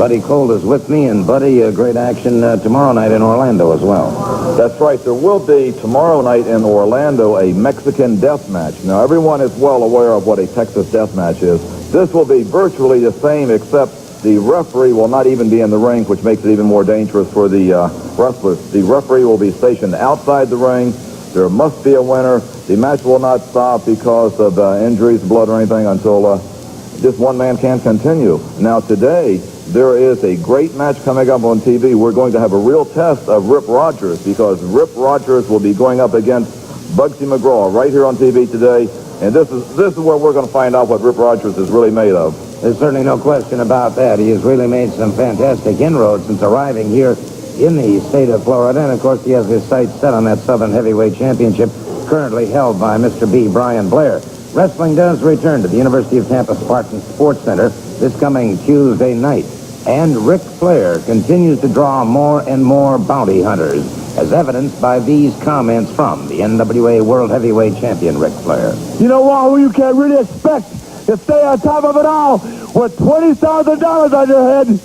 Buddy Colt is with me, and Buddy, great action tomorrow night in Orlando as well. That's right. There will be tomorrow night in Orlando a Mexican death match. Now, everyone is well aware of what a Texas death match is. This will be virtually the same, except the referee will not even be in the ring, which makes it even more dangerous for the wrestlers. The referee will be stationed outside the ring. There must be a winner. The match will not stop because of injuries, blood, or anything until just one man can't continue. Now, today, there is a great match coming up on TV. We're going to have a real test of Rip Rogers, because Rip Rogers will be going up against Bugsy McGraw right here on TV today. And this is where we're going to find out what Rip Rogers is really made of. There's certainly no question about that. He has really made some fantastic inroads since arriving here in the state of Florida. And, of course, he has his sights set on that Southern Heavyweight Championship currently held by Mr. B. Brian Blair. Wrestling does return to the University of Tampa Spartan Sports Center this coming Tuesday night. And Ric Flair continues to draw more and more bounty hunters, as evidenced by these comments from the NWA World Heavyweight Champion, Ric Flair. You know, Wahoo, you can't really expect to stay on top of it all with $20,000 on your head.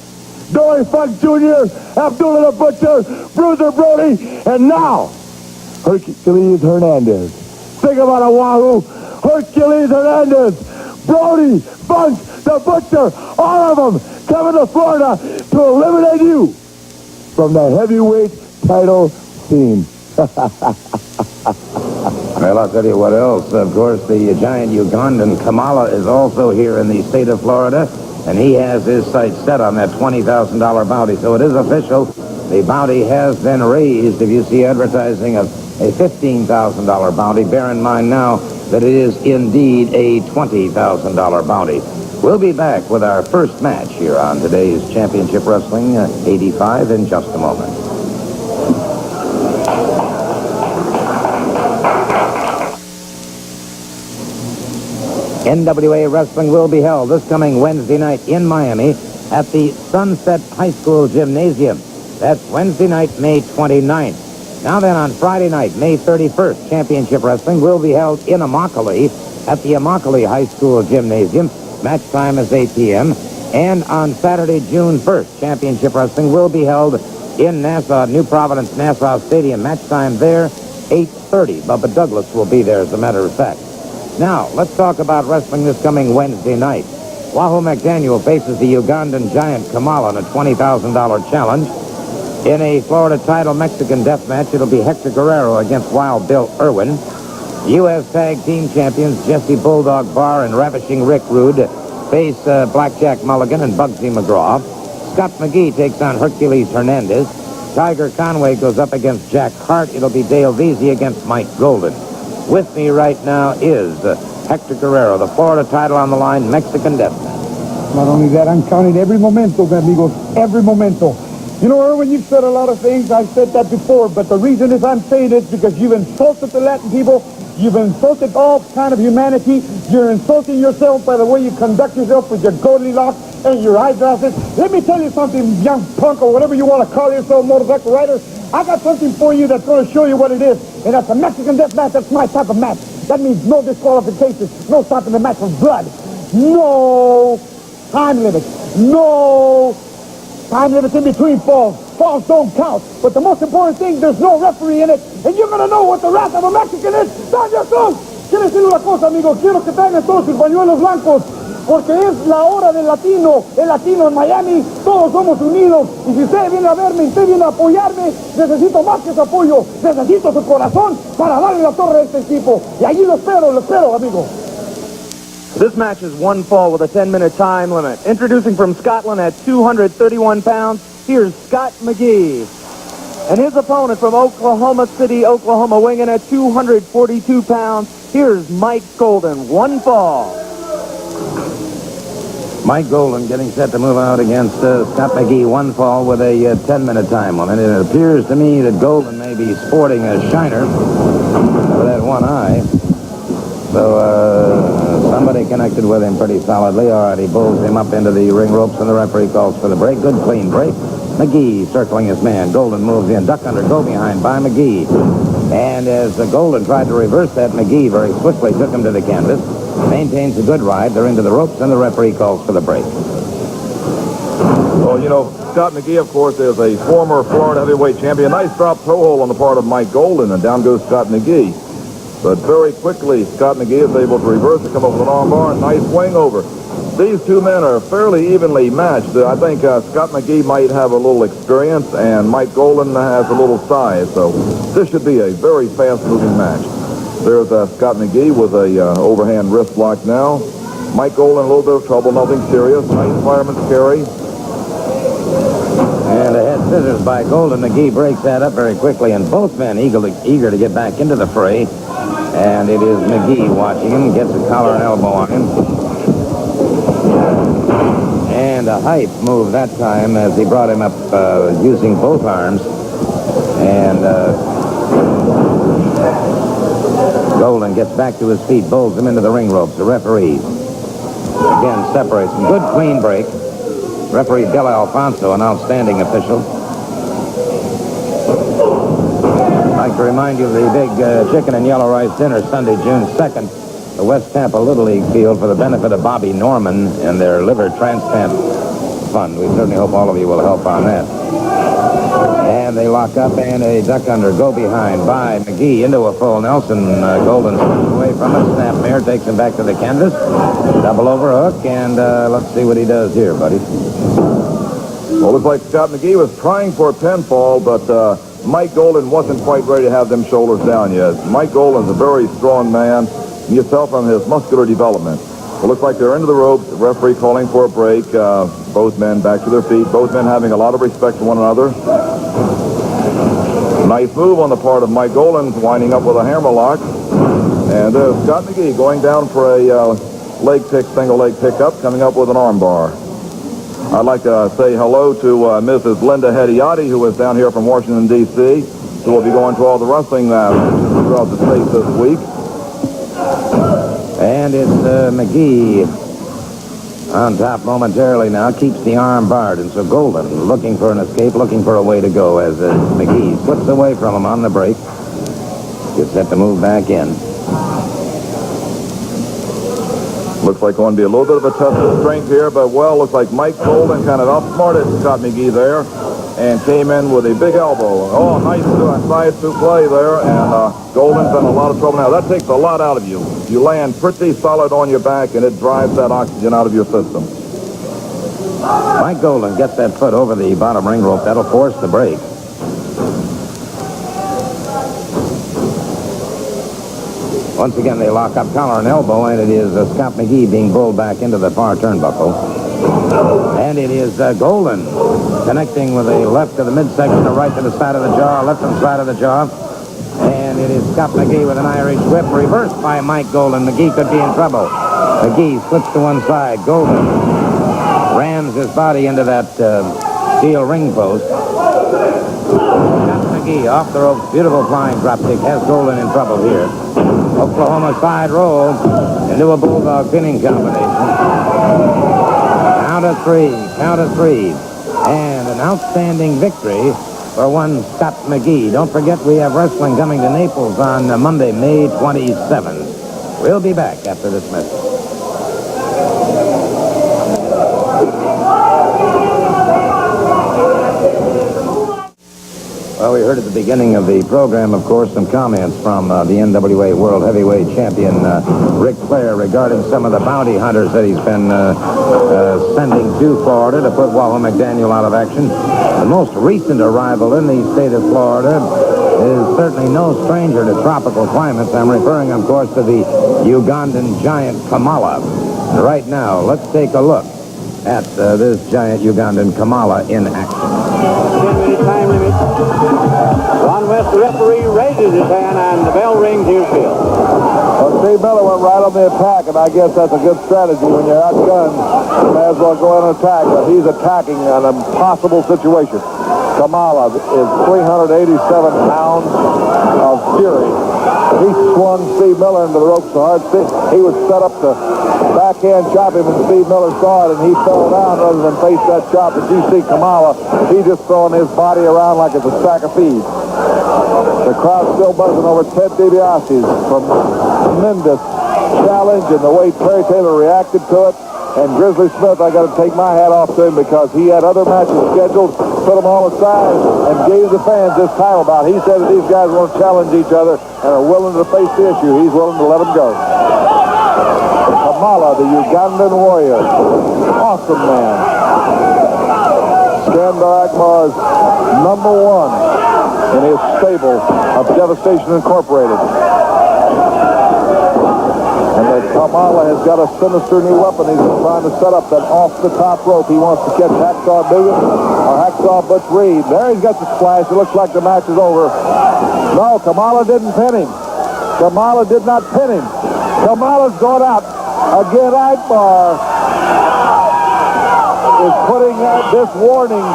Dory Funk Jr., Abdullah the Butcher, Bruiser Brody, and now, Hercules Hernandez. Think about it, Wahoo. Hercules Hernandez, Brody, Funk, the Butcher, all of them coming to Florida to eliminate you from the heavyweight title scene. Well, I'll tell you what else. Of course, the giant Ugandan Kamala is also here in the state of Florida, and he has his sights set on that $20,000 bounty. So it is official. The bounty has been raised. If you see advertising of a $15,000 bounty, bear in mind now that it is indeed a $20,000 bounty. We'll be back with our first match here on today's Championship Wrestling 85 in just a moment. NWA Wrestling will be held this coming Wednesday night in Miami at the Sunset High School Gymnasium. That's Wednesday night, May 29th. Now then, on Friday night, May 31st, Championship Wrestling will be held in Immokalee at the Immokalee High School Gymnasium. Match time is 8 p.m. And on Saturday, June 1st, Championship Wrestling will be held in Nassau, New Providence, Nassau Stadium. Match time there, 8:30. Bubba Douglas will be there, as a matter of fact. Now, let's talk about wrestling this coming Wednesday night. Wahoo McDaniel faces the Ugandan giant Kamala in a $20,000 challenge. In a Florida title Mexican death match, it'll be Hector Guerrero against Wild Bill Irwin. U.S. Tag Team Champions Jesse Bulldog Barr and Ravishing Rick Rude face Blackjack Mulligan and Bugsy McGraw. Scott McGee takes on Hercules Hernandez. Tiger Conway goes up against Jack Hart. It'll be Dale Veazey against Mike Golden. With me right now is Hector Guerrero, the Florida title on the line, Mexican death match. Not only that, I'm counting every momento, amigos, every momento. You know, Irwin, you've said a lot of things. I've said that before, but the reason is I'm saying it because you've insulted the Latin people. You've insulted all kind of humanity. You're insulting yourself by the way you conduct yourself with your Goldilocks and your eyeglasses. Let me tell you something, young punk, or whatever you want to call yourself, motorcycle rider. I got something for you that's going to show you what it is. And that's a Mexican death match. That's my type of match. That means no disqualifications, no stopping the match for blood, no time limit, no time limits in between falls. Falls don't count. But the most important thing, there's no referee in it. And you're going to know what the wrath of a Mexican is. ¡Dale, son! Quiero decir una cosa, amigo. Quiero que traigan todos sus pañuelos blancos. Porque es la hora del latino. El latino en Miami. Todos somos unidos. Y si usted viene a verme, usted viene a apoyarme, necesito más que su apoyo. Necesito su corazón para darle la torre a este equipo. Y allí lo espero, amigo. This match is one fall with a 10-minute time limit. Introducing from Scotland at 231 pounds, here's Scott McGee. And his opponent from Oklahoma City, Oklahoma, weighing in at 242 pounds, here's Mike Golden. One fall. Mike Golden getting set to move out against Scott McGee. One fall with a 10-minute time limit. It appears to me that Golden may be sporting a shiner for that one eye. So somebody connected with him pretty solidly. All right, he bulls him up into the ring ropes, and the referee calls for the break. Good clean break. McGee circling his man. Golden moves in. Duck under, go behind by McGee. And as Golden tried to reverse that, McGee very swiftly took him to the canvas. Maintains a good ride. They're into the ropes, and the referee calls for the break. Well, you know, Scott McGee, of course, is a former Florida heavyweight champion. Nice drop toe hold on the part of Mike Golden, and down goes Scott McGee. But very quickly, Scott McGee is able to reverse it, come up with an arm bar, and nice swing over. These two men are fairly evenly matched. I think Scott McGee might have a little experience, and Mike Golden has a little size. So this should be a very fast-moving match. There's Scott McGee with a overhand wrist block now. Mike Golden in a little bit of trouble, nothing serious. Nice fireman's carry. And a head scissors by Golden. McGee breaks that up very quickly, and both men eager to get back into the fray. And it is McGee watching him, gets a collar and elbow on him. And a height move that time as he brought him up using both arms. And Golden gets back to his feet, bowls him into the ring ropes. The referee again separates him. Good clean break. Referee Del Alfonso, an outstanding official. I'd like to remind you of the big chicken and yellow rice dinner Sunday, June 2nd. The West Tampa Little League field for the benefit of Bobby Norman and their liver transplant fund. We certainly hope all of you will help on that. And they lock up and a duck under, go behind by McGee into a full Nelson. Golden slips away from it. Snapmare takes him back to the canvas. Double overhook, and let's see what he does here, buddy. Well, looks like Scott McGee was trying for a pinfall, but Mike Golden wasn't quite ready to have them shoulders down yet. Mike Golden's a very strong man. You can tell from his muscular development. It looks like they're into the ropes. The referee calling for a break. Both men back to their feet. Both men having a lot of respect for one another. Nice move on the part of Mike Golden, winding up with a hammerlock. And Scott McGee going down for a single leg pickup, coming up with an armbar. I'd like to say hello to Mrs. Linda Hediotti, who is down here from Washington, D.C., who will be going to all the wrestling matches throughout the state this week. And it's McGee on top momentarily now, keeps the arm barred, and so Golden looking for an escape, looking for a way to go as McGee slips away from him on the break. Gets set to move back in. Looks like going to be a little bit of a test of strength here, but looks like Mike Golden kind of outsmarted Scott McGee there and came in with a big elbow. Oh, nice side souffle there, and Golden's in a lot of trouble now. That takes a lot out of you. You land pretty solid on your back, and it drives that oxygen out of your system. Mike Golden gets that foot over the bottom ring rope. That'll force the break. Once again, they lock up collar and elbow, and it is Scott McGee being pulled back into the far turnbuckle. And it is Golden connecting with a left to the midsection, a right to the side of the jaw, left to the side of the jaw. And it is Scott McGee with an Irish whip, reversed by Mike Golden. McGee could be in trouble. McGee slips to one side. Golden rams his body into that steel ring post. Scott McGee off the ropes. Beautiful flying drop kick. Has Golden in trouble here. Oklahoma side roll into a bulldog pinning combination. Count of three. And an outstanding victory for one Scott McGee. Don't forget we have wrestling coming to Naples on Monday, May 27th. We'll be back after this message. Well, we heard at the beginning of the program, of course, some comments from the NWA World Heavyweight Champion Ric Flair regarding some of the bounty hunters that he's been sending to Florida to put Wahoo McDaniel out of action. The most recent arrival in the state of Florida is certainly no stranger to tropical climates. I'm referring, of course, to the Ugandan giant Kamala. Right now, let's take a look at this giant Ugandan Kamala in action. 10-minute time limit. Ron West, the referee, raises his hand, and the bell rings. Here's Phil. Well, Steve Miller went right on the attack, and I guess that's a good strategy. When you're outgunned, you may as well go on an attack, but he's attacking an impossible situation. Kamala is 387 pounds of fury. He swung Steve Miller into the ropes so hard. He was set up to backhand chop him, and Steve Miller saw it, and he fell down rather than face that chop. But you see Kamala, he just throwing his body around like it's a sack of feed. The crowd still buzzing over Ted DiBiase's tremendous challenge and the way Terry Taylor reacted to it. And Grizzly Smith, I got to take my hat off to him because he had other matches scheduled, put them all aside, and gave the fans this title bout. He said that these guys want to challenge each other and are willing to face the issue. He's willing to let them go. Kamala, the Ugandan warrior. Awesome man. Skandar Akbar's #1 in his stable of Devastation Incorporated. And the Kamala has got a sinister new weapon. He's been trying to set up that off-the-top rope. He wants to catch Hacksaw Dugan or Hacksaw Butch Reed. There he's got the splash. It looks like the match is over. No, Kamala didn't pin him. Kamala did not pin him. Kamala's going out. Again, Akbar is putting this warning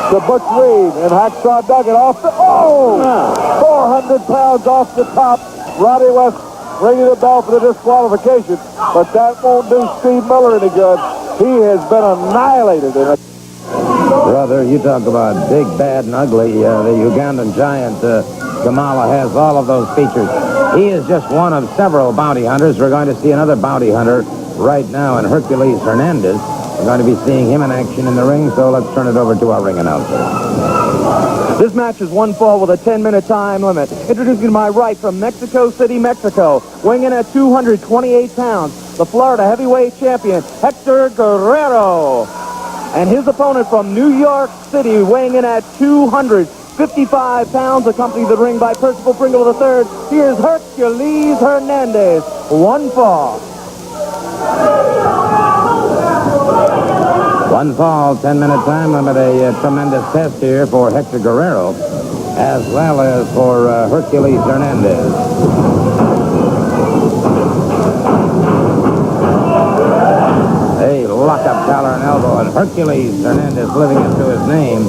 to Butch Reed and Hacksaw Duggan off the... 400 pounds off the top. Roddy West ringing the bell for the disqualification, but that won't do Steve Miller any good. He has been annihilated. Brother, you talk about big, bad, and ugly. The Ugandan giant, Kamala, has all of those features. He is just one of several bounty hunters. We're going to see another bounty hunter right now in Hercules Hernandez. We're going to be seeing him in action in the ring, so let's turn it over to our ring announcer. This match is one fall with a 10-minute time limit. Introducing to my right from Mexico City, Mexico, weighing in at 228 pounds, the Florida heavyweight champion, Hector Guerrero. And his opponent from New York City, weighing in at 255 pounds, accompanied the ring by Percival Pringle III. Here's Hercules Hernandez. One fall. One fall, 10-minute time limit, a tremendous test here for Hector Guerrero, as well as for Hercules Hernandez. A lock-up collar and elbow, and Hercules Hernandez living into his name.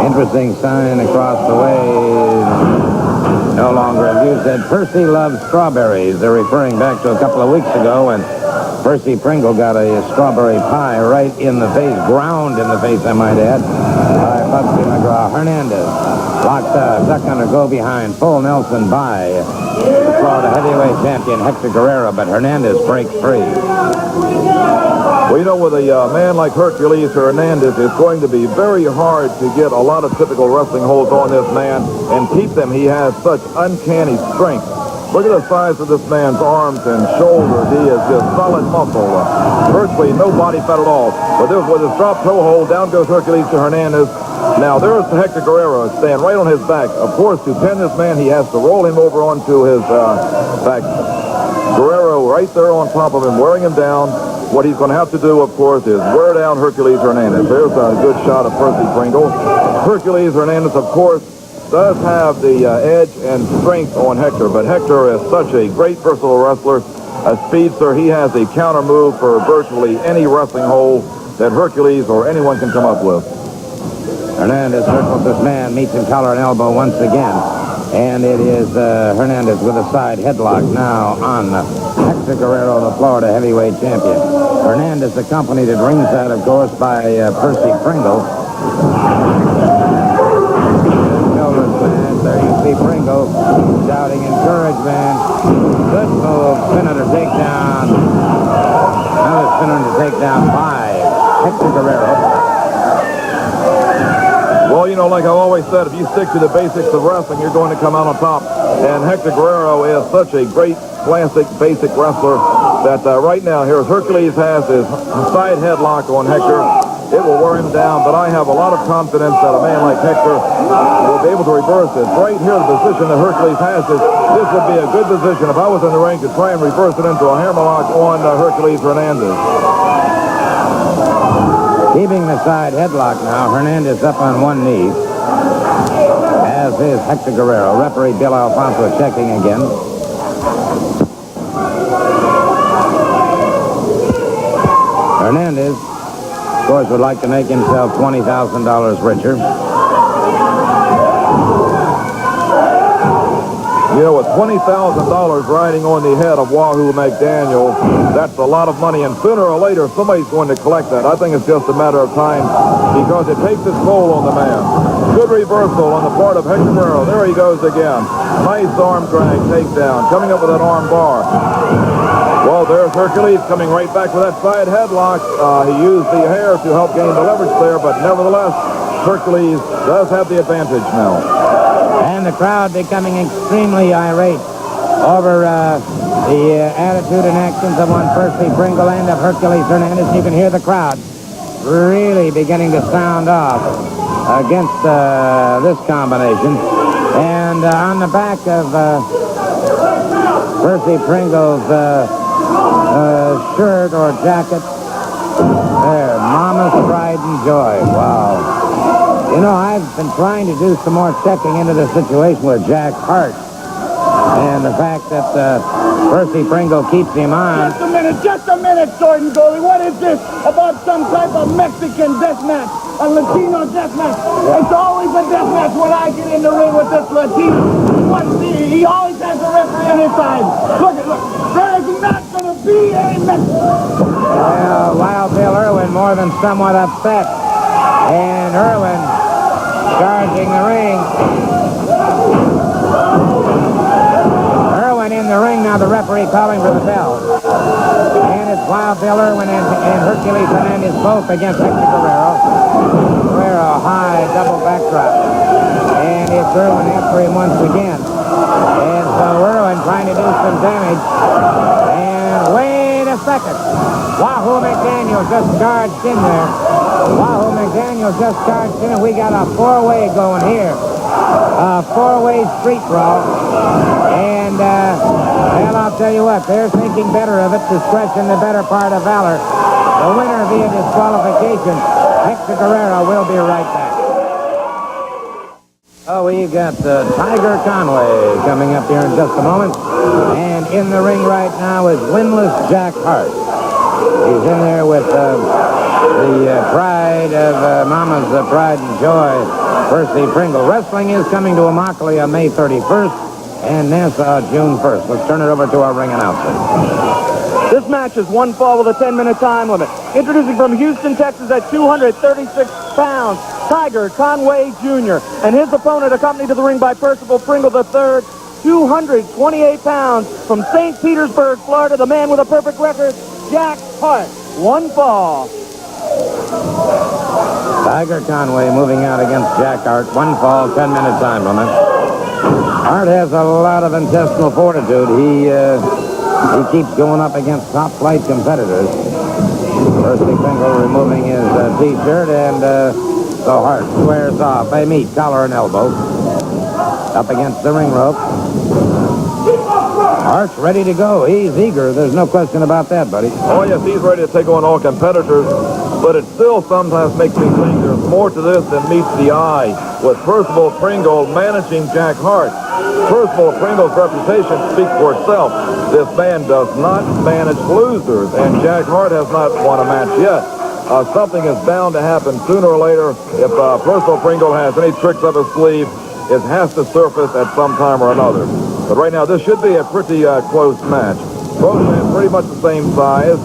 Interesting sign across the way. No longer in view. Said Percy loves strawberries. They're referring back to a couple of weeks ago when Percy Pringle got a strawberry pie right in the face, ground in the face, I might add, by Bugsy McGraw. Hernandez locked duck under, go behind, full Nelson by the Florida heavyweight champion Hector Guerrero, but Hernandez breaks free. Well, you know, with a man like Hercules Hernandez, it's going to be very hard to get a lot of typical wrestling holds on this man and keep them. He has such uncanny strength. Look at the size of this man's arms and shoulders. He is just solid muscle. Virtually no body fat at all. But with his drop toe hold, down goes Hercules to Hernandez. Now, there's Hector Guerrero staying right on his back. Of course, to pin this man, he has to roll him over onto his back. Guerrero right there on top of him, wearing him down. What he's going to have to do, of course, is wear down Hercules Hernandez. There's a good shot of Percy Pringle. Hercules Hernandez, of course, does have the edge and strength on Hector, but Hector is such a great versatile wrestler, a speedster. He has a counter move for virtually any wrestling hold that Hercules or anyone can come up with. Hernandez circles this man, meets him collar and elbow once again. And it is Hernandez with a side headlock now on Hector Guerrero, the Florida heavyweight champion. Hernandez accompanied at ringside, of course, by Percy Pringle. There you see Pringle shouting encouragement. Good move, spin under takedown. Another spin under takedown by Hector Guerrero. Well, you know, like I've always said, if you stick to the basics of wrestling, you're going to come out on top. And Hector Guerrero is such a great, classic, basic wrestler that right now, here's Hercules has his side headlock on Hector. It will wear him down, but I have a lot of confidence that a man like Hector will be able to reverse this. Right here, the position that Hercules has is, this would be a good position if I was in the ring to try and reverse it into a hammerlock on Hercules Hernandez. Keeping the side headlock now, Hernandez up on one knee, as is Hector Guerrero. Referee Bill Alfonso checking again. Hernandez, of course, would like to make himself $20,000 richer. You know, with $20,000 riding on the head of Wahoo McDaniel, that's a lot of money, and sooner or later, somebody's going to collect that. I think it's just a matter of time because it takes its toll on the man. Good reversal on the part of Hector Guerrero. There he goes again. Nice arm drag takedown, coming up with that arm bar. Well, there's Hercules coming right back with that side headlock. He used the hair to help gain the leverage there, but nevertheless, Hercules does have the advantage now. And the crowd becoming extremely irate over the attitude and actions of one Percy Pringle and of Hercules Hernandez. You can hear the crowd really beginning to sound off against this combination. And on the back of Percy Pringle's shirt or jacket, there, Mama's Pride and Joy. Wow. You know, I've been trying to do some more checking into the situation with Jack Hart. And the fact that Percy Pringle keeps him on. Just a minute, Jordan Goalie. What is this about some type of Mexican death match? A Latino death match? It's always a death match when I get in the ring with this Latino. He always has a referee on his side. Look. There's not going to be any Mexican. Well, Wild Bill Irwin more than somewhat upset. And Irwin charging the ring. Irwin in the ring now, the referee calling for the bell. And it's Wild Bill Irwin and Hercules Hernandez both against Hector Guerrero. Guerrero, high double backdrop. And it's Irwin after him once again. And so Irwin trying to do some damage. And wait a second. Wahoo McDaniel just charged in there. Wahoo McDaniel just charged in, and we got a four-way going here. A four-way street brawl. And, well, I'll tell you what, they're thinking better of it, discretion the better part of valor. The winner via disqualification, Hector Guerrero, will be right back. Oh, we've got Tiger Conway coming up here in just a moment. And in the ring right now is winless Jack Hart. He's in there with the pride of Mama's Pride and Joy, Percy Pringle. Wrestling is coming to Immokalee on May 31st and Nassau June 1st. Let's turn it over to our ring announcer. This match is one fall with a 10-minute time limit. Introducing from Houston, Texas at 236 pounds, Tiger Conway Jr. And his opponent accompanied to the ring by Percival Pringle III, 228 pounds, from St. Petersburg, Florida, the man with a perfect record, Jack Hart. One fall. Tiger Conway moving out against Jack Hart. One fall, 10-minute time limit. Hart has a lot of intestinal fortitude. He keeps going up against top-flight competitors. Percy Pringle removing his T-shirt, and so Hart squares off. They meet, collar and elbow. Up against the ring rope. Hart's ready to go. He's eager. There's no question about that, buddy. Oh, yes, he's ready to take on all competitors, but it still sometimes makes me think there's more to this than meets the eye, with Percival Pringle managing Jack Hart. Percival Pringle's reputation speaks for itself. This man does not manage losers, and Jack Hart has not won a match yet. Something is bound to happen sooner or later. If Percival Pringle has any tricks up his sleeve, it has to surface at some time or another. But right now, this should be a pretty close match. Both men pretty much the same size.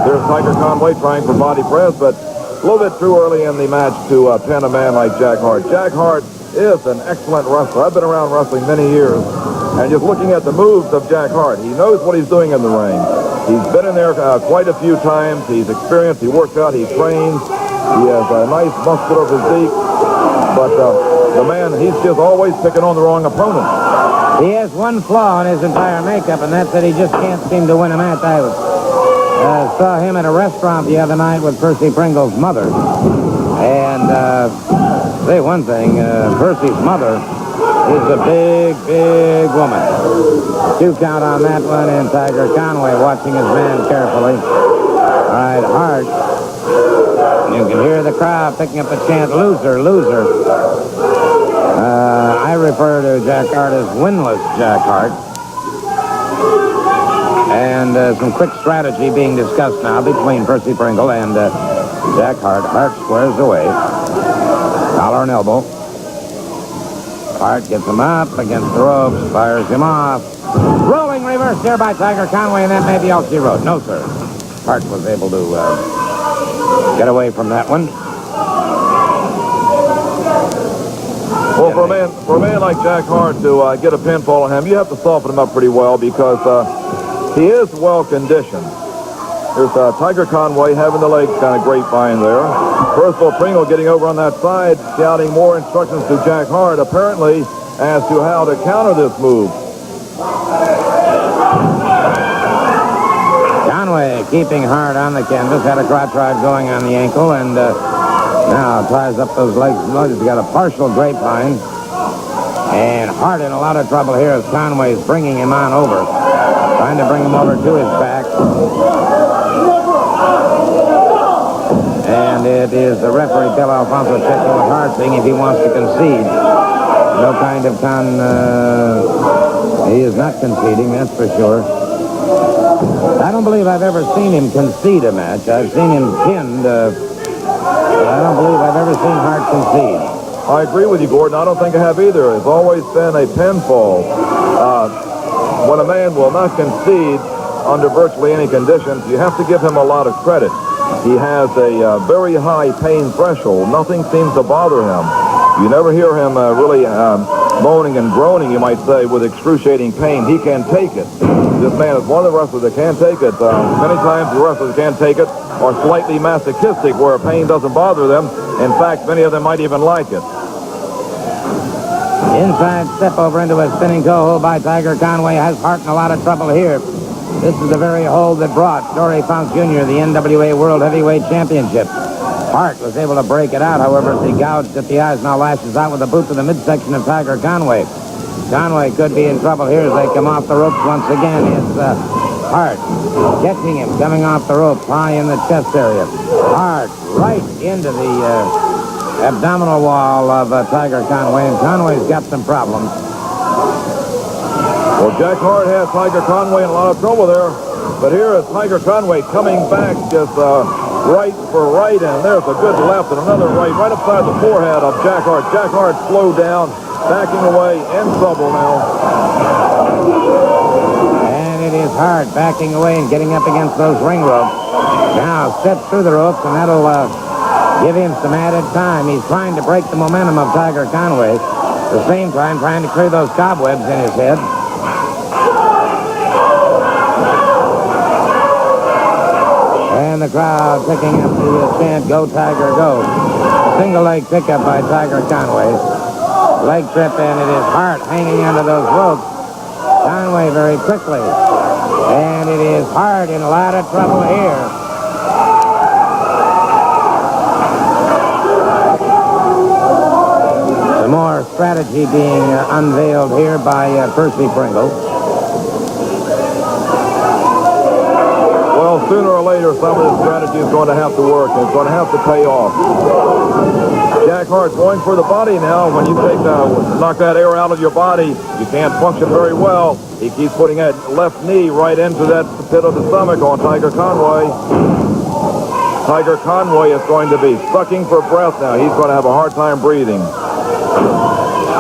There's Tiger Conway trying for body press, but a little bit too early in the match to pin a man like Jack Hart. Jack Hart is an excellent wrestler. I've been around wrestling many years, and just looking at the moves of Jack Hart, he knows what he's doing in the ring. He's been in there quite a few times. He's experienced. He works out. He trains. He has a nice muscular physique, but the man, he's just always picking on the wrong opponent. He has one flaw in his entire makeup, and that's that he just can't seem to win a match. I saw him at a restaurant the other night with Percy Pringle's mother. And say one thing, Percy's mother is a big, big woman. 2 count on that one, and Tiger Conway watching his man carefully. All right, Hart. You can hear the crowd picking up a chant, loser, loser. I refer to Jack Hart as winless Jack Hart. And some quick strategy being discussed now between Percy Pringle and Jack Hart. Hart squares away. Collar and elbow. Hart gets him up against the ropes, fires him off. Rolling reverse there by Tiger Conway, and that may be all she wrote. No, sir. Hart was able to get away from that one. Well, for a man like Jack Hart to get a pinfall on him, you have to soften him up pretty well because he is well conditioned. Here's Tiger Conway having the legs kind of grapevine there. Percival Pringle getting over on that side, shouting more instructions to Jack Hart, apparently, as to how to counter this move. Conway keeping Hart on the canvas, had a crotch rod going on the ankle, and now ties up those legs. He's got a partial grapevine. And Hart in a lot of trouble here as Conway's bringing him on over. Trying to bring him over to his back. And it is the referee, Bill Alfonso, checking with Hart, seeing if he wants to concede. No kind of he is not conceding, that's for sure. I don't believe I've ever seen him concede a match. I've seen him pinned, but I don't believe I've ever seen Hart concede. I agree with you, Gordon. I don't think I have either. It's always been a pinfall. When a man will not concede under virtually any conditions, you have to give him a lot of credit. He has a very high pain threshold. Nothing seems to bother him. You never hear him really moaning and groaning, you might say, with excruciating pain. He can take it. This man is one of the wrestlers that can take it. Many times the wrestlers can't take it are slightly masochistic, where pain doesn't bother them. In fact, many of them might even like it. Inside step over into a spinning toe hold by Tiger Conway has Hart in a lot of trouble here. This is the very hold that brought Dory Funk Jr. the NWA World Heavyweight Championship. Hart was able to break it out, however, as he gouged at the eyes, now lashes out with a boot to the midsection of Tiger Conway. Conway could be in trouble here as they come off the ropes once again. It's Hart catching him, coming off the rope, high in the chest area. Hart right into the abdominal wall of Tiger Conway, and Conway's got some problems. Well, Jack Hart has Tiger Conway in a lot of trouble there, but here is Tiger Conway coming back just right for right, and there's a good left and another right upside the forehead of Jack Hart. Jack Hart slowed down, backing away, in trouble now. And it is Hart backing away and getting up against those ring ropes. Now steps through the ropes, and that'll give him some added time. He's trying to break the momentum of Tiger Conway. At the same time, trying to clear those cobwebs in his head. And the crowd picking up the chant, "Go Tiger, go." Single leg pickup by Tiger Conway. Leg trip, and it is Hart hanging onto those ropes. Conway very quickly. And it is Hart in a lot of trouble here. Some more strategy being unveiled here by Percy Pringle. Well, sooner or later, some of this strategy is going to have to work, and it's going to have to pay off. Jack Hart going for the body now. When you knock that air out of your body, you can't function very well. He keeps putting that left knee right into that pit of the stomach on Tiger Conway. Tiger Conway is going to be sucking for breath now. He's going to have a hard time breathing.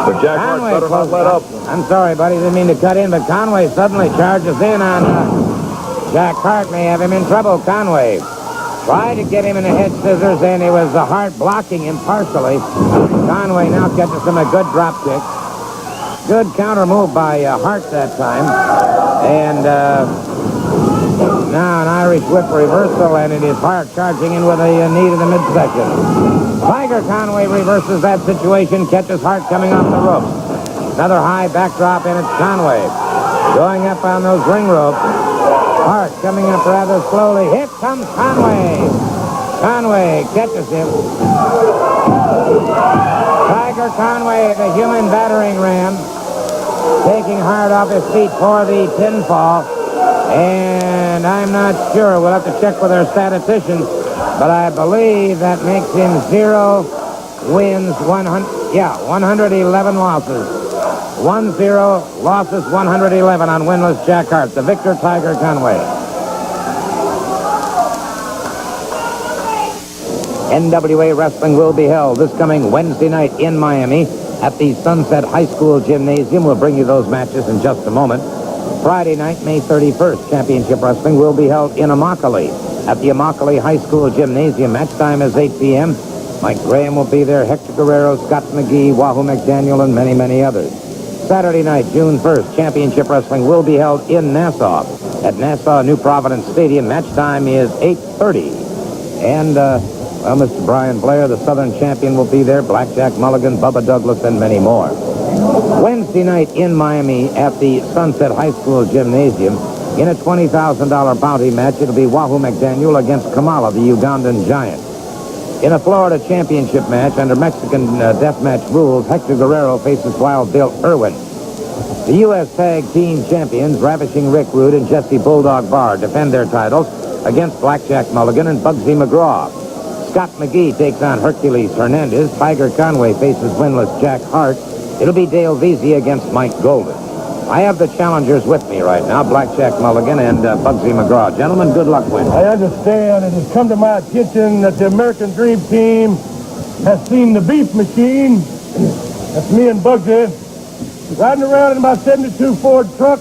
But Jack Hart better not let up. I'm sorry, buddy. Didn't mean to cut in, but Conway suddenly charges in on Jack Hart. May have him in trouble. Conway tried to get him in the head scissors, and it was Hart blocking him partially. Conway now catches him a good drop kick. Good counter move by Hart that time. And now an Irish whip reversal, and it is Hart charging in with a knee to the midsection. Tiger Conway reverses that situation, catches Hart coming off the ropes. Another high backdrop, and it's Conway going up on those ring ropes. Hart coming up rather slowly. Here comes Conway. Conway catches him. Tiger Conway, the human battering ram, taking Hart off his feet for the pinfall. And I'm not sure. We'll have to check with our statisticians. But I believe that makes him 0 wins, 111 losses. 1-0 losses, 111 on winless Jack Hart, the victor Tiger Conway. NWA Wrestling will be held this coming Wednesday night in Miami at the Sunset High School Gymnasium. We'll bring you those matches in just a moment. Friday night, May 31st, Championship Wrestling will be held in Immokalee at the Immokalee High School Gymnasium. Match time is 8 p.m. Mike Graham will be there, Hector Guerrero, Scott McGee, Wahoo McDaniel, and many, many others. Saturday night, June 1st, Championship Wrestling will be held in Nassau at Nassau New Providence Stadium. Match time is 8:30. And, Mr. Brian Blair, the Southern champion, will be there. Blackjack Mulligan, Bubba Douglas, and many more. Wednesday night in Miami at the Sunset High School Gymnasium, in a $20,000 bounty match, it'll be Wahoo McDaniel against Kamala, the Ugandan giant. In a Florida championship match under Mexican deathmatch rules, Hector Guerrero faces Wild Bill Irwin. The U.S. Tag Team Champions, Ravishing Rick Rude and Jesse Bulldog Barr, defend their titles against Blackjack Mulligan and Bugsy McGraw. Scott McGee takes on Hercules Hernandez. Tiger Conway faces winless Jack Hart. It'll be Dale Veazey against Mike Golden. I have the challengers with me right now, Blackjack Mulligan and Bugsy McGraw. Gentlemen, good luck with. I understand it has come to my attention that the American Dream Team has seen the beef machine. That's me and Bugsy riding around in my 72 Ford truck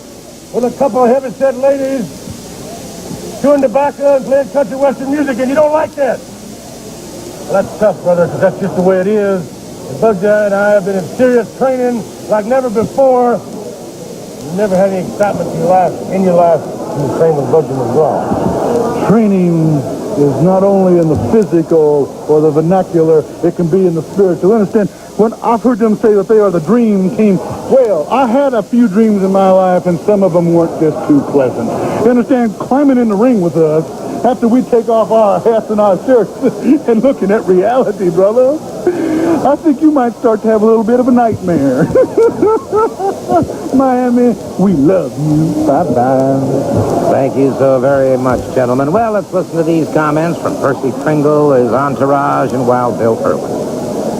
with a couple of heavy-set ladies chewing tobacco and playing country western music, and you don't like that. Well, that's tough, brother, because that's just the way it is. And Bugsy and I have been in serious training like never before. You never had any excitement in your life when you trained with Bugsy McGraw. Training is not only in the physical or the vernacular, it can be in the spiritual. Understand, when I've heard them say that they are the dream team, well, I had a few dreams in my life, and some of them weren't just too pleasant. You understand, climbing in the ring with us after we take off our hats and our shirts and looking at reality, brother, I think you might start to have a little bit of a nightmare. Miami, we love you. Bye-bye. Thank you so very much, gentlemen. Well, let's listen to these comments from Percy Pringle, his entourage, and Wild Bill Irwin.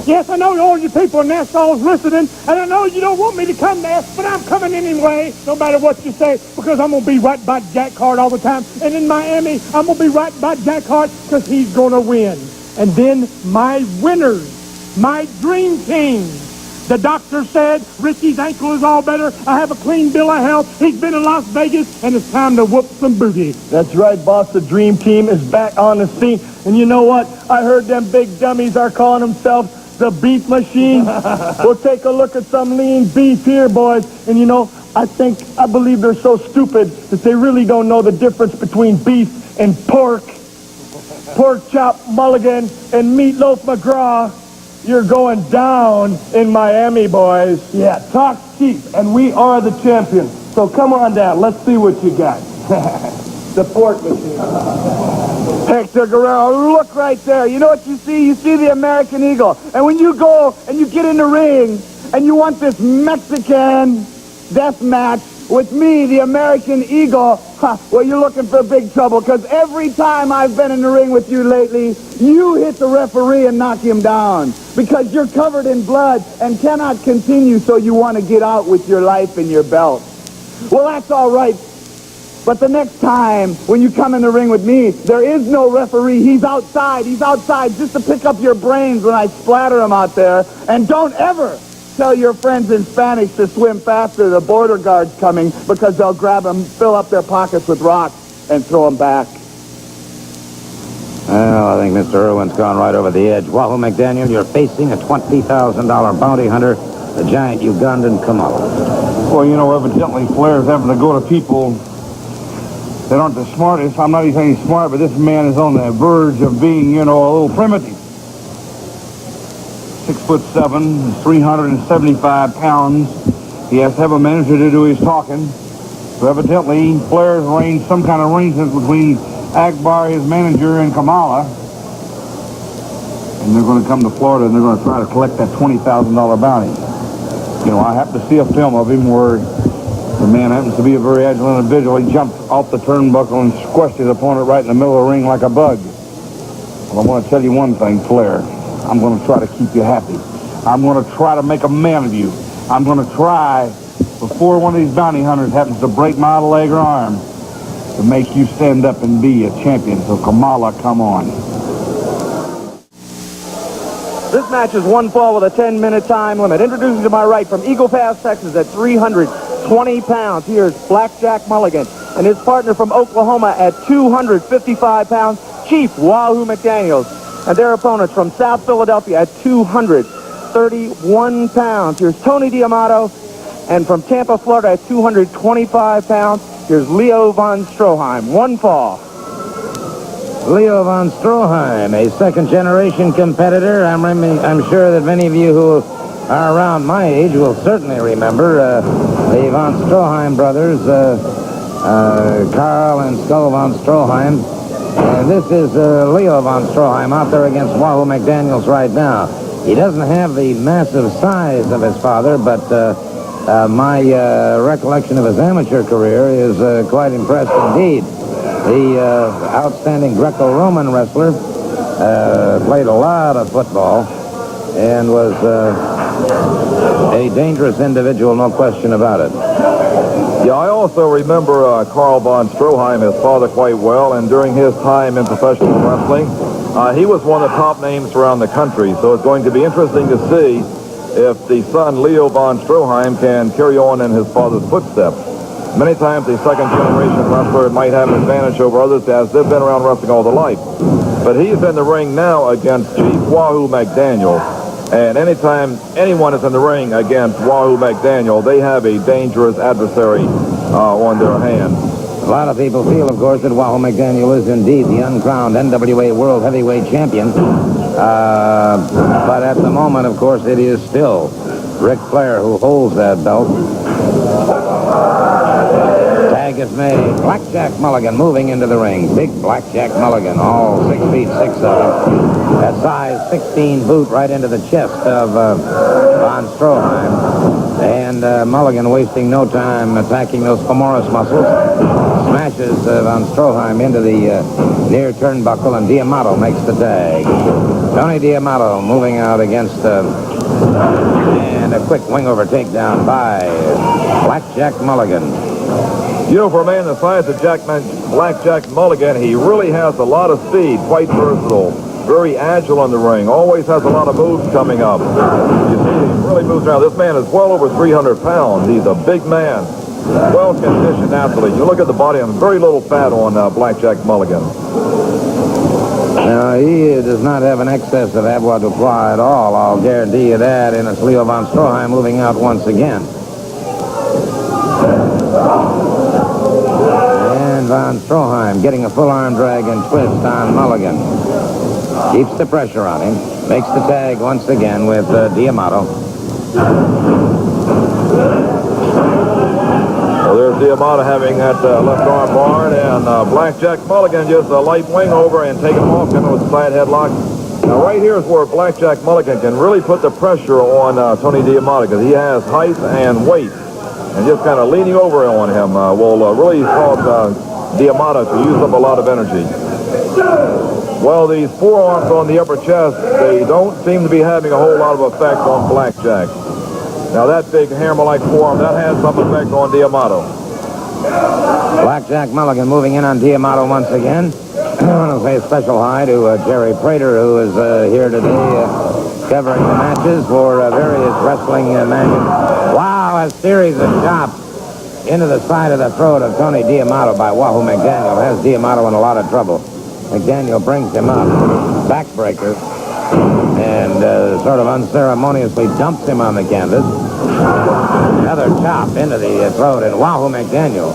Yes, I know all you people in Nassau is listening, and I know you don't want me to come there, but I'm coming anyway, no matter what you say, because I'm going to be right by Jack Hart all the time. And in Miami, I'm going to be right by Jack Hart because he's going to win. And then my winners, my dream team. The doctor said Richie's ankle is all better. I have a clean bill of health. He's been in Las Vegas, and it's time to whoop some booty. That's right, boss. The dream team is back on the scene. And you know what? I heard them big dummies are calling themselves the beef machine. We'll take a look at some lean beef here, boys. And you know, I believe they're so stupid that they really don't know the difference between beef and pork. Pork chop Mulligan and meatloaf McGraw. You're going down in Miami, boys. Yeah, talk cheap, and we are the champions. So come on down. Let's see what you got. The pork machine. Hector Guerrero, look right there. You know what you see? You see the American Eagle. And when you go and you get in the ring and you want this Mexican death match with me, the American Eagle, well, you're looking for big trouble, because every time I've been in the ring with you lately, you hit the referee and knock him down because you're covered in blood and cannot continue, so you want to get out with your life in your belt. Well, that's all right. But the next time when you come in the ring with me, there is no referee. He's outside. He's outside just to pick up your brains when I splatter him out there. And don't ever tell your friends in Spanish to swim faster. The border guard's coming, because they'll grab them, fill up their pockets with rocks, and throw them back. Well, I think Mr. Irwin's gone right over the edge. Wahoo McDaniel, you're facing a $20,000 bounty hunter, the giant Ugandan Kamala. Well, you know, evidently Flair's having to go to people that aren't the smartest. I'm not even saying he's smart, but this man is on the verge of being, you know, a little primitive. 6'7", 375 pounds. He has to have a manager to do his talking. So evidently, Flair's arranged some kind of arrangement between Akbar, his manager, and Kamala. And they're going to come to Florida and they're going to try to collect that $20,000 bounty. You know, I happened to see a film of him where the man happens to be a very agile individual. He jumped off the turnbuckle and squashed his opponent right in the middle of the ring like a bug. Well, I want to tell you one thing, Flair. I'm going to try to keep you happy. I'm going to try to make a man of you. I'm going to try, before one of these bounty hunters happens to break my leg or arm, to make you stand up and be a champion. So, Kamala, come on. This match is one fall with a 10-minute time limit. Introducing to my right from Eagle Pass, Texas at 320 pounds, here's Blackjack Mulligan. And his partner from Oklahoma at 255 pounds, Chief Wahoo McDaniel. And their opponents from South Philadelphia at 231 pounds. Here's Tony D'Amato. And from Tampa, Florida at 225 pounds, here's Leo von Stroheim. One fall. Leo von Stroheim, a second-generation competitor. I'm sure that many of you who are around my age will certainly remember the von Stroheim brothers, Carl and Skull von Stroheim. And this is Leo von Stroheim out there against Wahoo McDaniels right now. He doesn't have the massive size of his father, but my recollection of his amateur career is quite impressed indeed. The outstanding Greco-Roman wrestler played a lot of football and was a dangerous individual, no question about it. Yeah, I also remember Carl von Stroheim, his father, quite well, and during his time in professional wrestling, he was one of the top names around the country, so it's going to be interesting to see if the son, Leo von Stroheim, can carry on in his father's footsteps. Many times a second-generation wrestler might have an advantage over others as they've been around wrestling all their life. But he's in the ring now against Chief Wahoo McDaniel. And anytime anyone is in the ring against Wahoo McDaniel, they have a dangerous adversary on their hands. A lot of people feel, of course, that Wahoo McDaniel is indeed the uncrowned NWA World Heavyweight Champion. But at the moment, of course, it is still Ric Flair who holds that belt. Tag is made. Blackjack Mulligan moving into the ring. Big Blackjack Mulligan, all 6 feet 6 of him. That size 16 boot right into the chest of von Stroheim. And Mulligan, wasting no time attacking those femoris muscles, smashes von Stroheim into the near turnbuckle, and D'Amato makes the tag. Tony D'Amato moving out against and a quick wing-over takedown by Blackjack Mulligan. You know, for a man the size of Blackjack Mulligan, he really has a lot of speed, quite versatile, very agile in the ring, always has a lot of moves coming up. You see, he really moves around. This man is well over 300 pounds. He's a big man, well-conditioned athlete. You look at the body, and very little fat on Blackjack Mulligan. Now, he does not have an excess of avoirdupois at all, I'll guarantee you that, and it's Leo von Stroheim moving out once again. And von Stroheim getting a full arm drag and twist on Mulligan. Keeps the pressure on him. Makes the tag once again with D'Amato. Well, there's D'Amato having that left arm barred, and Blackjack Mulligan just a light wing over and take him off, coming with a side headlock. Now, right here is where Blackjack Mulligan can really put the pressure on Tony D'Amato, because he has height and weight. And just kind of leaning over on him will really cause D'Amato to use up a lot of energy. Well, these forearms on the upper chest, they don't seem to be having a whole lot of effect on Blackjack. Now, that big hammer-like forearm, that has some effect on D'Amato. Blackjack Mulligan moving in on D'Amato once again. I want to say a special hi to Jerry Prater, who is here today covering the matches for various wrestling magazines. Wow, a series of chops into the side of the throat of Tony D'Amato by Wahoo McDaniel has D'Amato in a lot of trouble. McDaniel brings him up, backbreaker, and sort of unceremoniously dumps him on the canvas. Another chop into the throat, and Wahoo McDaniel,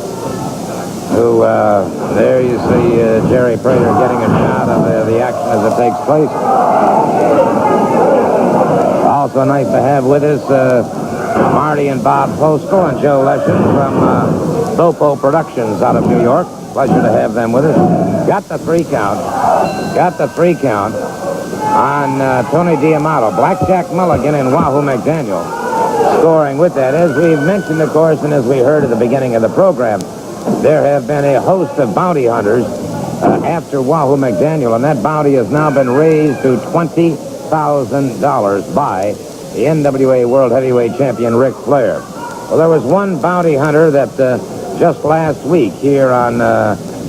who, there you see Jerry Prater getting a shot of the action as it takes place. Also nice to have with us Marty and Bob Postal and Joe Leshin from Sopo Productions out of New York. Pleasure to have them with us. Got the 3 count. Got the 3 count on Tony D'Amato. Blackjack Mulligan and Wahoo McDaniel scoring with that. As we've mentioned, of course, and as we heard at the beginning of the program, there have been a host of bounty hunters after Wahoo McDaniel, and that bounty has now been raised to $20,000 by the NWA World Heavyweight Champion Ric Flair. Well, there was one bounty hunter that just last week here on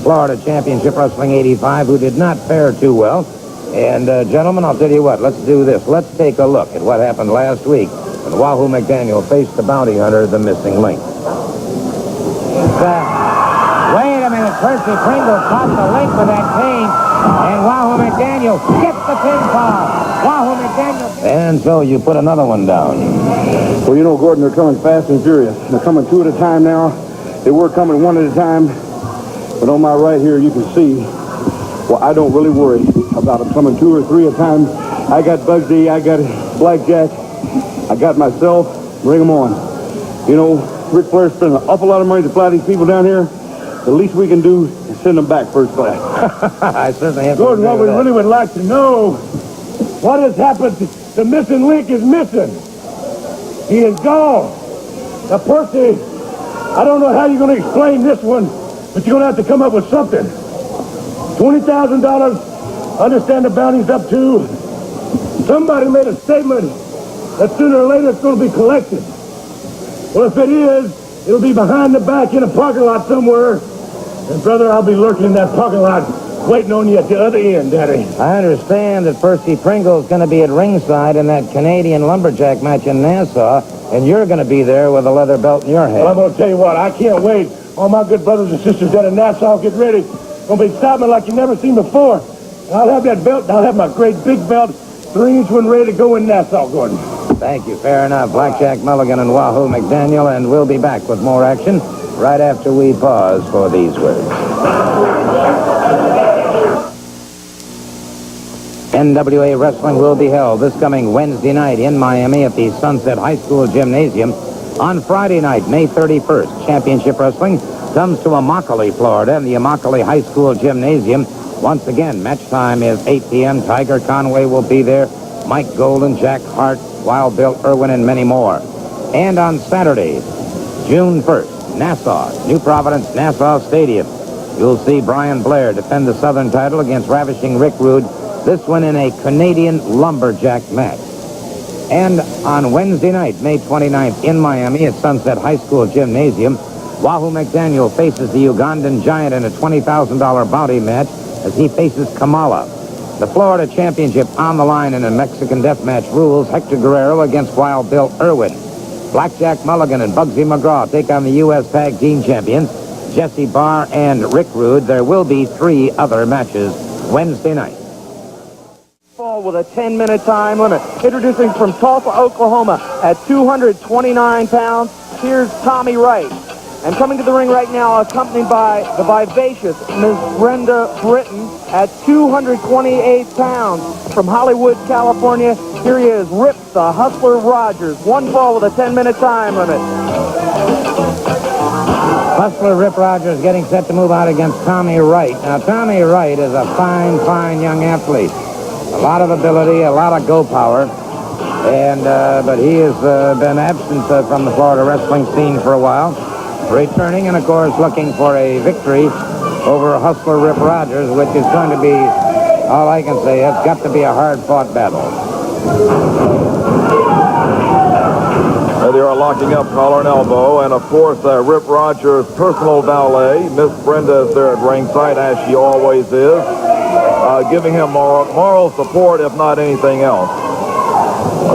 Florida Championship Wrestling 85 who did not fare too well. And, gentlemen, I'll tell you what. Let's do this. Let's take a look at what happened last week when Wahoo McDaniel faced the bounty hunter, the missing link. Wait a minute. Percy Pringle caught the link with that cane, and Wahoo McDaniel gets the pinfall. Wahoo McDaniel. And so you put another one down. Well, you know, Gordon, they're coming fast and furious. They're coming two at a time now. They were coming one at a time. But on my right here, you can see, well, I don't really worry about them coming two or three at a time. I got Bugsy, I got Blackjack, I got myself. Bring them on. You know, Ric Flair spent an awful lot of money to fly these people down here. The least we can do is send them back first class. I certainly have to Gordon, agree what with we that. really would like to know, what has happened? The missing link is missing. He is gone. Now, Percy, I don't know how you're going to explain this one, but you're going to have to come up with something. $20,000, understand the bounty's up to. Somebody made a statement that sooner or later it's going to be collected. Well, if it is, it'll be behind the back in a parking lot somewhere. And, brother, I'll be lurking in that parking lot waiting on you at the other end, Daddy. I understand that Percy Pringle's going to be at ringside in that Canadian lumberjack match in Nassau, and you're going to be there with a leather belt in your hand. Well, I'm going to tell you what, I can't wait. All my good brothers and sisters down in Nassau, get ready. Going to be excitement like you've never seen before. And I'll have that belt, and I'll have my great big belt, 3-inch one ready to go in Nassau, Gordon. Thank you. Fair enough. Blackjack Mulligan and Wahoo McDaniel, and we'll be back with more action right after we pause for these words. NWA Wrestling will be held this coming Wednesday night in Miami at the Sunset High School Gymnasium. On Friday night, May 31st, Championship Wrestling comes to Immokalee, Florida, in the Immokalee High School Gymnasium. Once again, match time is 8 p.m. Tiger Conway will be there, Mike Golden, Jack Hart, Wild Bill Irwin, and many more. And on Saturday, June 1st, Nassau, New Providence, Nassau Stadium. You'll see Brian Blair defend the Southern title against Ravishing Rick Rude, this one in a Canadian lumberjack match. And on Wednesday night, May 29th, in Miami at Sunset High School Gymnasium, Wahoo McDaniel faces the Ugandan Giant in a $20,000 bounty match as he faces Kamala. The Florida Championship on the line in a Mexican death match rules Hector Guerrero against Wild Bill Irwin. Blackjack Mulligan and Bugsy McGraw take on the U.S. Tag Team Champions, Jesse Barr and Rick Rude. There will be 3 other matches Wednesday night. With a 10-minute time limit. Introducing from Tulsa, Oklahoma at 229 pounds, here's Tommy Wright. And coming to the ring right now, accompanied by the vivacious Ms. Brenda Britton at 228 pounds. From Hollywood, California, here he is, Rip the Hustler Rogers. One fall with a 10-minute time limit. Hustler Rip Rogers getting set to move out against Tommy Wright. Now, Tommy Wright is a fine, fine young athlete. A lot of ability, a lot of go power, and but he has been absent from the Florida wrestling scene for a while. Returning, and of course, looking for a victory over Hustler Rip Rogers, which is going to be, all I can say, it's got to be a hard-fought battle. They are locking up collar and elbow, and of course, Rip Rogers' personal valet, Miss Brenda, is there at ringside, as she always is. Giving him moral support, if not anything else.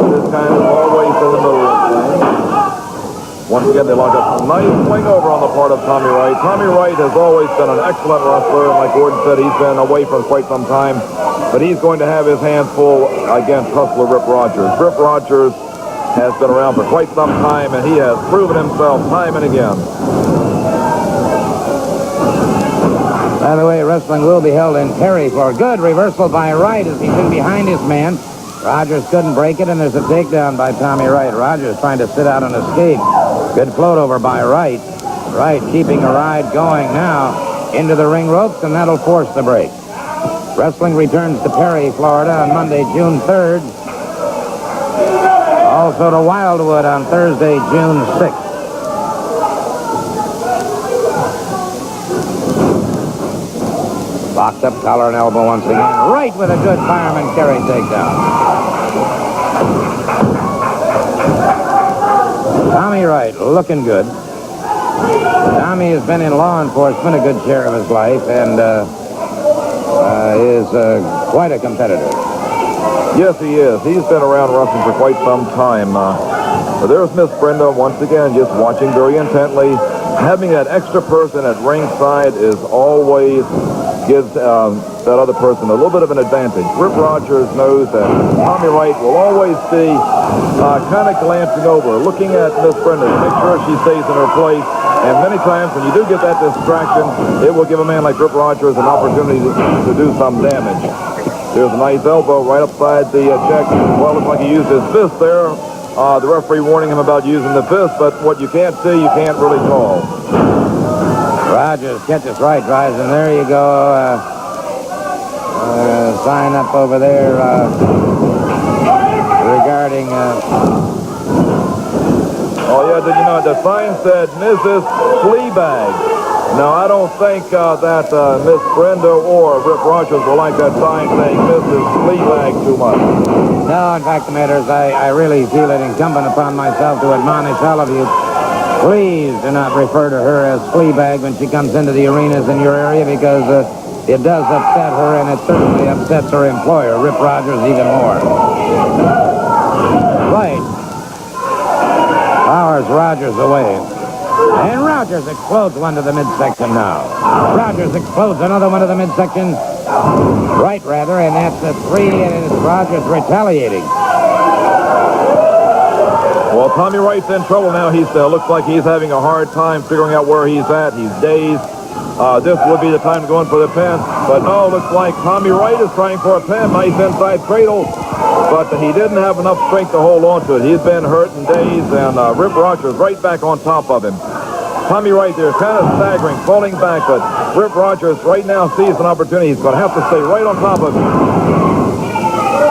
This kind is always in the middle of things. Once again, they lock up. Nice swing over on the part of Tommy Wright. Tommy Wright has always been an excellent wrestler, and like Gordon said, he's been away for quite some time. But he's going to have his hands full against Hustler Rip Rogers. Rip Rogers has been around for quite some time, and he has proven himself time and again. By the way, wrestling will be held in Perry for a good reversal by Wright as he's in behind his man. Rogers couldn't break it, and there's a takedown by Tommy Wright. Rogers trying to sit out and escape. Good float over by Wright. Wright keeping a ride going now into the ring ropes, and that'll force the break. Wrestling returns to Perry, Florida on Monday, June 3rd. Also to Wildwood on Thursday, June 6th. Locked up, collar and elbow once again. Right with a good fireman carry takedown. Tommy Wright looking good. Tommy has been in law enforcement a good share of his life, and is quite a competitor. Yes, he is. He's been around wrestling for quite some time. But there's Miss Brenda once again, just watching very intently. Having that extra person at ringside is always gives that other person a little bit of an advantage. Rip Rogers knows that Tommy Wright will always be kind of glancing over, looking at Miss Brenda to make sure she stays in her place. And many times when you do get that distraction, it will give a man like Rip Rogers an opportunity to do some damage. There's a nice elbow right upside the check. Well, looks like he used his fist there. The referee warning him about using the fist, but what you can't see, you can't really call. Rogers catches right, drives, and there you go. Sign up over there regarding... Oh, yeah, did you know the sign said Mrs. Fleabag? Now, I don't think that Miss Brenda or Rip Rogers will like that sign saying Mrs. Fleabag too much. No, in fact, matters, I really feel it incumbent upon myself to admonish all of you. Please do not refer to her as Fleabag when she comes into the arenas in your area, because it does upset her, and it certainly upsets her employer, Rip Rogers, even more. Right. Powers Rogers away. And Rogers explodes one to the midsection now. Rogers explodes another one to the midsection. Right, rather, and that's a 3, and it's Rogers retaliating. Well, Tommy Wright's in trouble now. He looks like he's having a hard time figuring out where he's at. He's dazed. This would be the time to go in for the pin. But no, looks like Tommy Wright is trying for a pin. Nice inside cradle. But he didn't have enough strength to hold on to it. He's been hurt and dazed, and Rip Rogers right back on top of him. Tommy Wright there kind of staggering, falling back, but Rip Rogers right now sees an opportunity. He's going to have to stay right on top of him.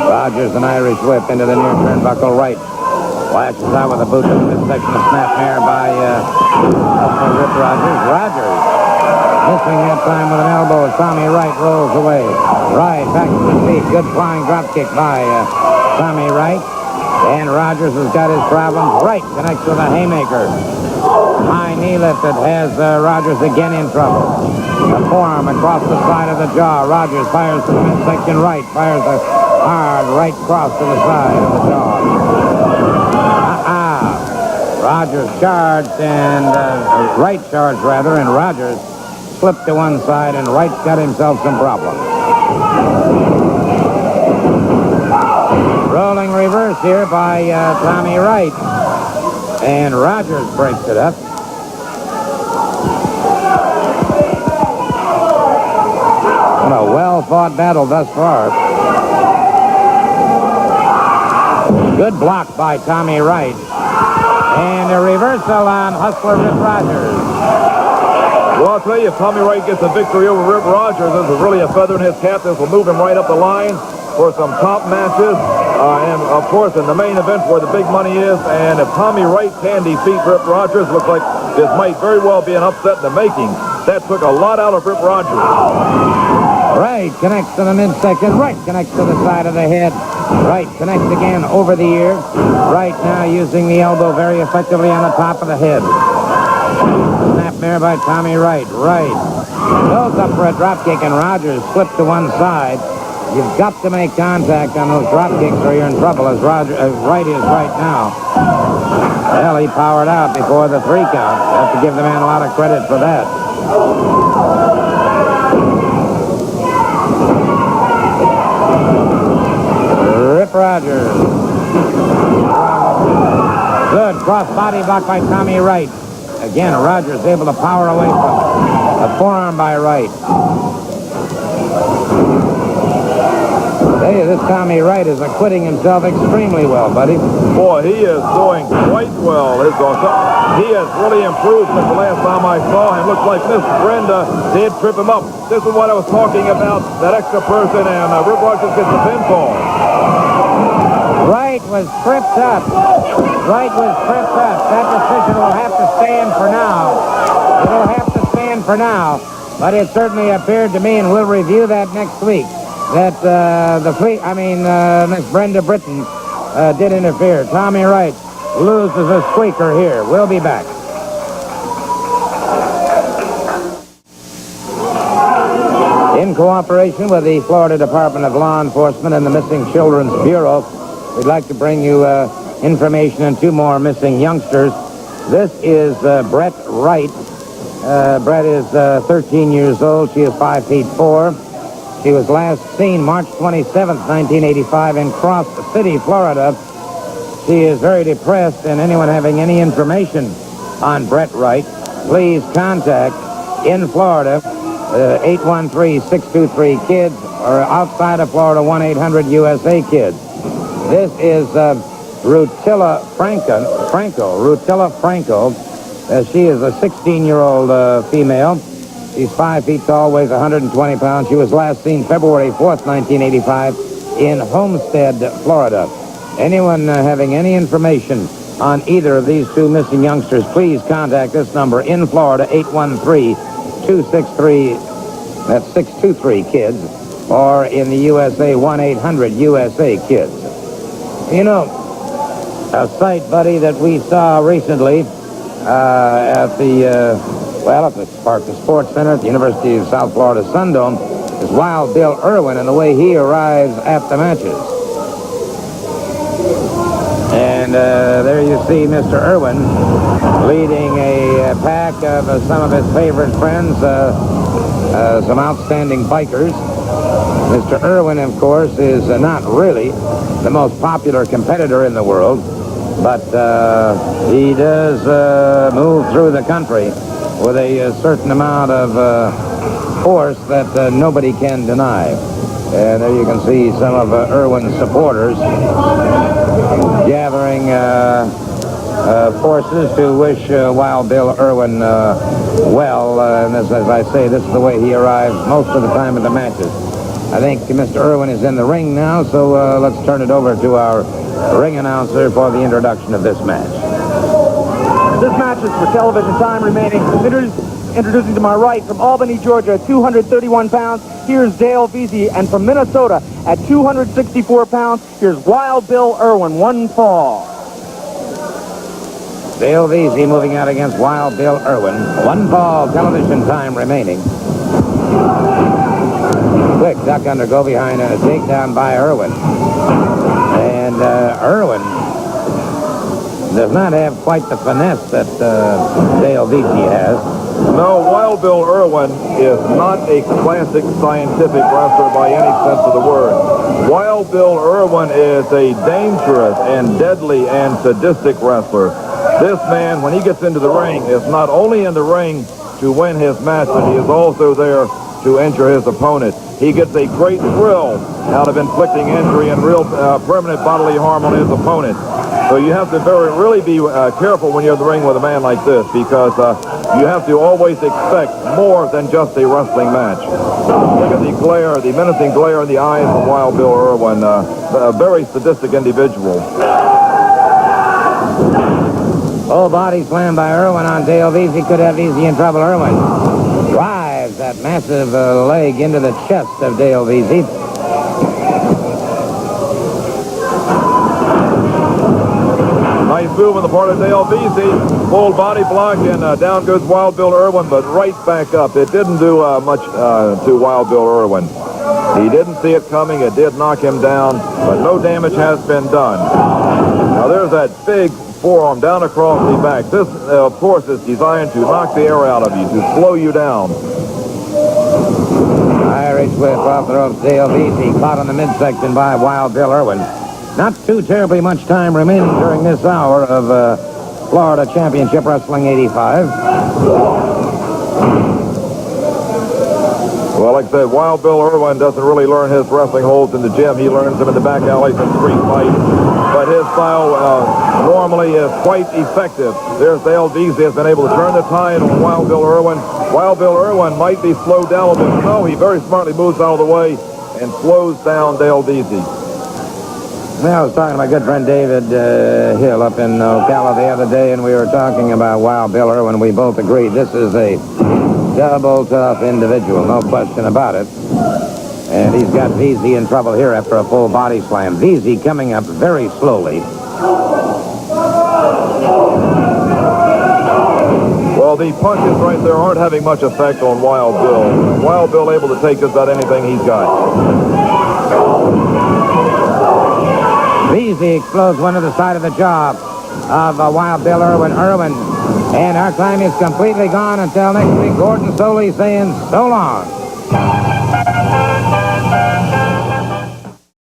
Rogers, an Irish whip into the near turnbuckle right. Lashes out with a boot to the midsection of snapmare by Rip Rogers. Rogers missing that time with an elbow as Tommy Wright rolls away. Right, back to the feet. Good flying drop kick by Tommy Wright. And Rogers has got his problems. Wright connects with a haymaker. High knee lifted has Rogers again in trouble. A forearm across the side of the jaw. Rogers fires to the midsection right. Fires a hard right cross to the side of the jaw. Rogers charged and Wright charged rather, and Rogers slipped to one side, and Wright's got himself some problems. Rolling reverse here by Tommy Wright, and Rogers breaks it up. What a well-fought battle thus far. Good block by Tommy Wright. And a reversal on Hustler Rip Rogers. Well, I'll tell you, if Tommy Wright gets a victory over Rip Rogers, this is really a feather in his cap. This will move him right up the line for some top matches. And, of course, in the main event where the big money is. And if Tommy Wright can defeat Rip Rogers, looks like this might very well be an upset in the making. That took a lot out of Rip Rogers. Right connects to the midsection. Right connects to the side of the head. Right connects again over the ear. Right now using the elbow very effectively on the top of the head. Snapmare by Tommy Wright. Right. Goes up for a drop kick, and Rogers slipped to one side. You've got to make contact on those drop kicks or you're in trouble, as Wright is right now. Well, he powered out before the 3 count. Have to give the man a lot of credit for that. Rip Rogers. Good cross-body block by Tommy Wright. Again, Rogers able to power away from it. A forearm by Wright. Hey, this Tommy Wright is acquitting himself extremely well, buddy. Boy, he is doing quite well. He has really improved since the last time I saw him. Looks like Miss Brenda did trip him up. This is what I was talking about, that extra person, and Rip Rogers gets the pinfall. Wright was tripped up. Wright was tripped up. That decision will have to stand for now. It'll have to stand for now. But it certainly appeared to me, and we'll review that next week, that Miss Brenda Britton did interfere. Tommy Wright loses a squeaker here. We'll be back. In cooperation with the Florida Department of Law Enforcement and the Missing Children's Bureau, we'd like to bring you information on 2 more missing youngsters. This is Brett Wright. Brett is 13 years old. She is 5 feet 4. She was last seen March 27th, 1985 in Cross City, Florida. She is very depressed, and anyone having any information on Brett Wright, please contact in Florida 813-623-KIDS or outside of Florida 1-800-USA-KIDS. This is Rutilla Franco. She is a 16-year-old female. She's 5 feet tall, weighs 120 pounds. She was last seen February 4th, 1985 in Homestead, Florida. Anyone having any information on either of these 2 missing youngsters, please contact this number in Florida, 813-263-623-KIDS, or in the USA, 1-800-USA-KIDS. You know, a sight, buddy, that we saw recently at the Sparta Sports Center at the University of South Florida Sundome is Wild Bill Irwin and the way he arrives at the matches. And there you see Mr. Irwin leading a pack of some of his favorite friends, some outstanding bikers. Mr. Irwin, of course, is not really the most popular competitor in the world, but he does move through the country with a certain amount of force that nobody can deny. And there you can see some of Irwin's supporters gathering forces to wish Wild Bill Irwin well. And as I say, this is the way he arrives most of the time at the matches. I think Mr. Irwin is in the ring now, so let's turn it over to our ring announcer for the introduction of this match. This match is for television time remaining. Introducing to my right from Albany, Georgia, 231 pounds, here's Dale Veazey. And from Minnesota at 264 pounds, here's Wild Bill Irwin, 1 fall. Dale Veazey moving out against Wild Bill Irwin. 1 fall, television time remaining. Quick duck under, go behind, and a takedown by Irwin. And Irwin does not have quite the finesse that Dale Veazey has. No, Wild Bill Irwin is not a classic scientific wrestler by any sense of the word. Wild Bill Irwin is a dangerous and deadly and sadistic wrestler. This man, when he gets into the ring, is not only in the ring to win his match, but he is also there to injure his opponent. He gets a great thrill out of inflicting injury and real permanent bodily harm on his opponent. So you have to really be careful when you're in the ring with a man like this, because you have to always expect more than just a wrestling match. Look at the glare, the menacing glare in the eyes of Wild Bill Irwin, a very sadistic individual. Oh, body slam by Irwin on Dale Veazey. Could have Veazey in trouble. Irwin drives that massive leg into the chest of Dale Veazey. Nice move on the part of Dale Veazey. Full body block, and down goes Wild Bill Irwin, but right back up. It didn't do much to Wild Bill Irwin. He didn't see it coming. It did knock him down, but no damage has been done. Now there's that big forearm down across the back. This, of course, is designed to knock the air out of you, to slow you down. Irish whip off the ropes. Dale Veazey caught on the midsection by Wild Bill Irwin. Not too terribly much time remaining during this hour of Florida Championship Wrestling 85. Well, like I said, Wild Bill Irwin doesn't really learn his wrestling holds in the gym. He learns them in the back alleys and street fights. But his style normally is quite effective. There's Dale Veazey has been able to turn the tide on Wild Bill Irwin. Wild Bill Irwin might be slowed down a bit. No, he very smartly moves out of the way and slows down Dale Veazey. Well, I was talking to my good friend David Hill up in Ocala the other day, and we were talking about Wild Bill Irwin. We both agreed this is a double tough individual, no question about it. And he's got Veazey in trouble here after a full body slam. Veazey coming up very slowly. Well, Well, the punches right there aren't having much effect on Wild Bill. Wild Bill able to take just about anything he's got. Beasley explodes one to the side of the jaw of Wild Bill Irwin. And our time is completely gone until next week. Gordon Soley saying so long.